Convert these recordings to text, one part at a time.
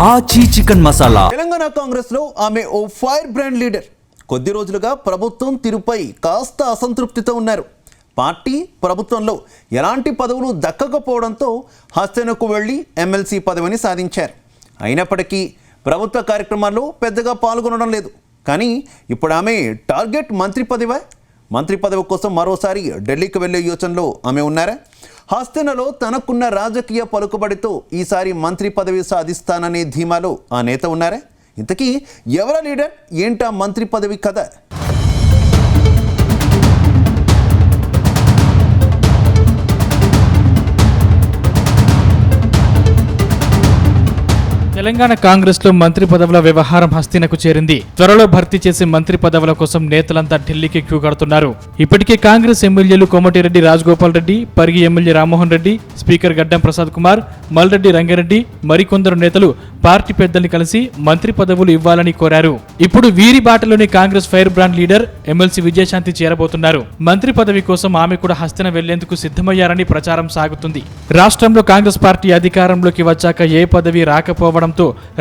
ఆచి చికెన్ మసాలా. తెలంగాణ కాంగ్రెస్ లో ఆమె ఓ ఫైర్ బ్రాండ్ లీడర్. కొద్ది రోజులుగా ప్రభుత్వం తీరుపై కాస్త అసంతృప్తితో ఉన్నారు. పార్టీ ప్రభుత్వంలో ఎలాంటి పదవులు దక్కకపోవడంతో హస్తెనకు వెళ్లి ఎమ్మెల్సీ పదవిని సాధించారు. అయినప్పటికీ ప్రభుత్వ కార్యక్రమాల్లో పెద్దగా పాల్గొనడం లేదు. కానీ ఇప్పుడు ఆమె టార్గెట్ మంత్రి పదవి కోసం మరోసారి ఢిల్లీకి వెళ్లే యోచనలో ఆమె ఉన్నారా? హస్తెనలో తనకున్న రాజకీయ పలుకుబడితో ఈసారి మంత్రి పదవి సాధిస్తాననే ధీమాలో ఆ నేత ఉన్నారా? ఇంతకీ ఎవరా లీడర్, ఏంటా మంత్రి పదవి కథ? తెలంగాణ కాంగ్రెస్ లో మంత్రి పదవుల వ్యవహారం హస్తినకు చేరింది. త్వరలో భర్తీ చేసే మంత్రి పదవుల కోసం నేతలంతా ఢిల్లీకి క్యూ కడుతున్నారు. ఇప్పటికే కాంగ్రెస్ ఎమ్మెల్యేలు కోమటిరెడ్డి రాజగోపాల్ రెడ్డి, పరిగి ఎమ్మెల్యే రామ్మోహన్ రెడ్డి, స్పీకర్ గడ్డం ప్రసాద్ కుమార్, మల్రెడ్డి రంగారెడ్డి మరికొందరు నేతలు పార్టీ పెద్దల్ని కలిసి మంత్రి పదవులు ఇవ్వాలని కోరారు. ఇప్పుడు వీరి బాటలోని Congress fire brand leader MLC Vijayashanti చేరబోతున్నారు. మంత్రి పదవి కోసం ఆమె కూడా హస్తిన వెళ్లేందుకు సిద్ధమయ్యారని ప్రచారం సాగుతుంది. రాష్ట్రంలో కాంగ్రెస్ పార్టీ అధికారంలోకి వచ్చాక ఏ పదవి రాకపోవడంతో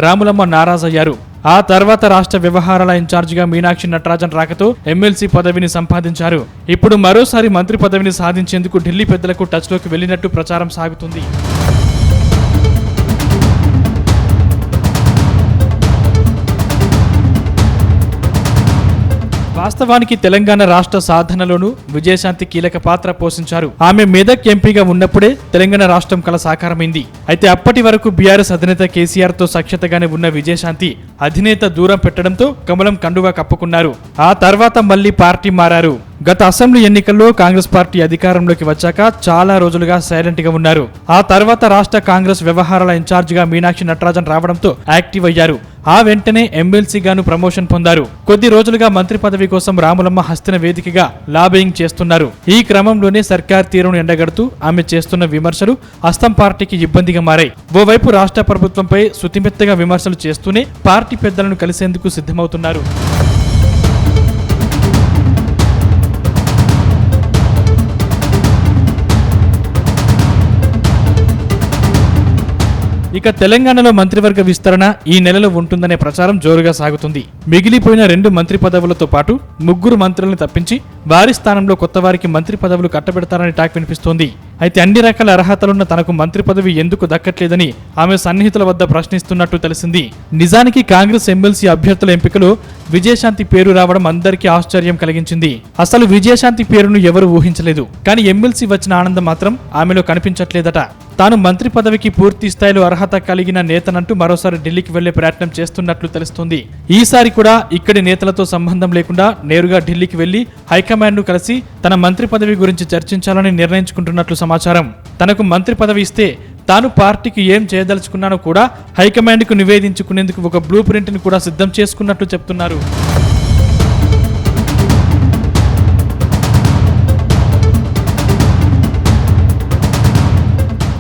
రాములమ్మ నారాజయ్యారు. ఆ తర్వాత రాష్ట్ర వ్యవహారాల ఇన్ఛార్జిగా మీనాక్షి నటరాజన్ రాకతో ఎమ్మెల్సీ పదవిని సంపాదించారు. ఇప్పుడు మరోసారి మంత్రి పదవిని సాధించేందుకు ఢిల్లీ పెద్దలకు టచ్లోకి వెళ్లినట్టు ప్రచారం సాగుతుంది. వాస్తవానికి తెలంగాణ రాష్ట్ర సాధనలోనూ విజయశాంతి కీలక పాత్ర పోషించారు. ఆమె మెదక్ ఎంపీగా ఉన్నప్పుడే తెలంగాణ రాష్ట్రం కల సాకారమైంది. అయితే అప్పటి వరకు బీఆర్ఎస్ అధినేత కేసీఆర్ తో సఖ్యతగానే ఉన్న విజయశాంతి అధినేత దూరం పెట్టడంతో కమలం కండువా కప్పుకున్నారు. ఆ తర్వాత మళ్లీ పార్టీ మారారు. గత అసెంబ్లీ ఎన్నికల్లో కాంగ్రెస్ పార్టీ అధికారంలోకి వచ్చాక చాలా రోజులుగా సైలెంట్ గా ఉన్నారు. ఆ తర్వాత రాష్ట్ర కాంగ్రెస్ వ్యవహారాల ఇన్ఛార్జిగా మీనాక్షి నటరాజన్ రావడంతో యాక్టివ్ అయ్యారు. ఆ వెంటనే ఎమ్మెల్సీగాను ప్రమోషన్ పొందారు. కొద్ది రోజులుగా మంత్రి పదవి కోసం రాములమ్మ హస్తిన వేదికగా లాబింగ్ చేస్తున్నారు. ఈ క్రమంలోనే సర్కార్ తీరును ఎండగడుతూ ఆమె చేస్తున్న విమర్శలు హస్తం పార్టీకి ఇబ్బందిగా మారాయి. ఓవైపు రాష్ట్ర ప్రభుత్వంపై శుతిమెత్తగా విమర్శలు చేస్తూనే పార్టీ పెద్దలను కలిసేందుకు సిద్ధమవుతున్నారు. ఇక తెలంగాణలో మంత్రివర్గ విస్తరణ ఈ నెలలో ఉంటుందనే ప్రచారం జోరుగా సాగుతుంది. మిగిలిపోయిన 2 మంత్రి పదవులతో పాటు 3 మంత్రులను తప్పించి వారి స్థానంలో కొత్త వారికి మంత్రి పదవులు కట్టబెడతారని టాక్ వినిపిస్తోంది. అయితే అన్ని రకాల అర్హతలున్న తనకు మంత్రి పదవి ఎందుకు దక్కట్లేదని ఆమె సన్నిహితుల వద్ద ప్రశ్నిస్తున్నట్టు తెలిసింది. నిజానికి కాంగ్రెస్ ఎమ్మెల్సీ అభ్యర్థుల ఎంపికలో విజయశాంతి పేరు రావడం అందరికీ ఆశ్చర్యం కలిగించింది. అసలు విజయశాంతి పేరును ఎవరు ఊహించలేదు. కానీ ఎమ్మెల్సీ వచ్చిన ఆనందం మాత్రం ఆమెలో కనిపించట్లేదట. తాను మంత్రి పదవికి పూర్తి స్థాయిలో అర్హత కలిగిన నేతనంటూ మరోసారి ఢిల్లీకి వెళ్లే ప్రయత్నం చేస్తున్నట్లు తెలుస్తోంది. ఈసారి కూడా ఇక్కడి నేతలతో సంబంధం లేకుండా నేరుగా ఢిల్లీకి వెళ్లి హైకమాండ్ ను కలిసి తన మంత్రి పదవి గురించి చర్చించాలని నిర్ణయించుకుంటున్నట్లు సమాచారం. తనకు మంత్రి పదవి ఇస్తే తాను పార్టీకి ఏం చేయదలుచుకున్నానో కూడా హైకమాండ్ కు నివేదించుకునేందుకు ఒక బ్లూ ప్రింట్ ని కూడా సిద్ధం చేసుకున్నట్లు చెప్తున్నారు.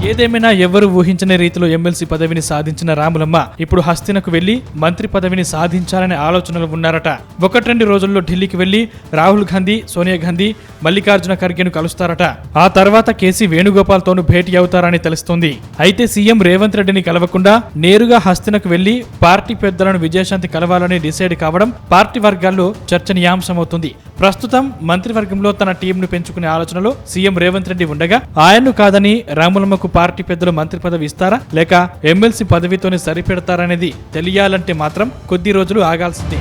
ఏదేమైనా ఎవరు ఊహించని రీతిలో ఎమ్మెల్సీ పదవిని సాధించిన రాములమ్మ ఇప్పుడు హస్తినకు వెళ్లి మంత్రి పదవిని సాధించాలనే ఆలోచనలు ఉన్నారట. 1-2 రోజుల్లో ఢిల్లీకి వెళ్లి రాహుల్ గాంధీ, సోనియా గాంధీ, మల్లికార్జున ఖర్గేను కలుస్తారట. ఆ తర్వాత కేసీ వేణుగోపాల్ తోనూ భేటీ అవుతారని తెలుస్తోంది. అయితే సీఎం రేవంత్ రెడ్డిని కలవకుండా నేరుగా హస్తినకు వెళ్లి పార్టీ పెద్దలను విజయశాంతి కలవాలని డిసైడ్ కావడం పార్టీ వర్గాల్లో చర్చనీయాంశమవుతుంది. ప్రస్తుతం మంత్రివర్గంలో తన టీంను పెంచుకునే ఆలోచనలో సీఎం రేవంత్ రెడ్డి ఉండగా ఆయన్ను కాదని రాములమ్మకు పార్టీ పెద్దలు మంత్రి పదవి ఇస్తారా లేక ఎమ్మెల్సీ పదవితోనే సరిపెడతారనేది తెలియాలంటే మాత్రం కొద్ది రోజులు ఆగాల్సిందే.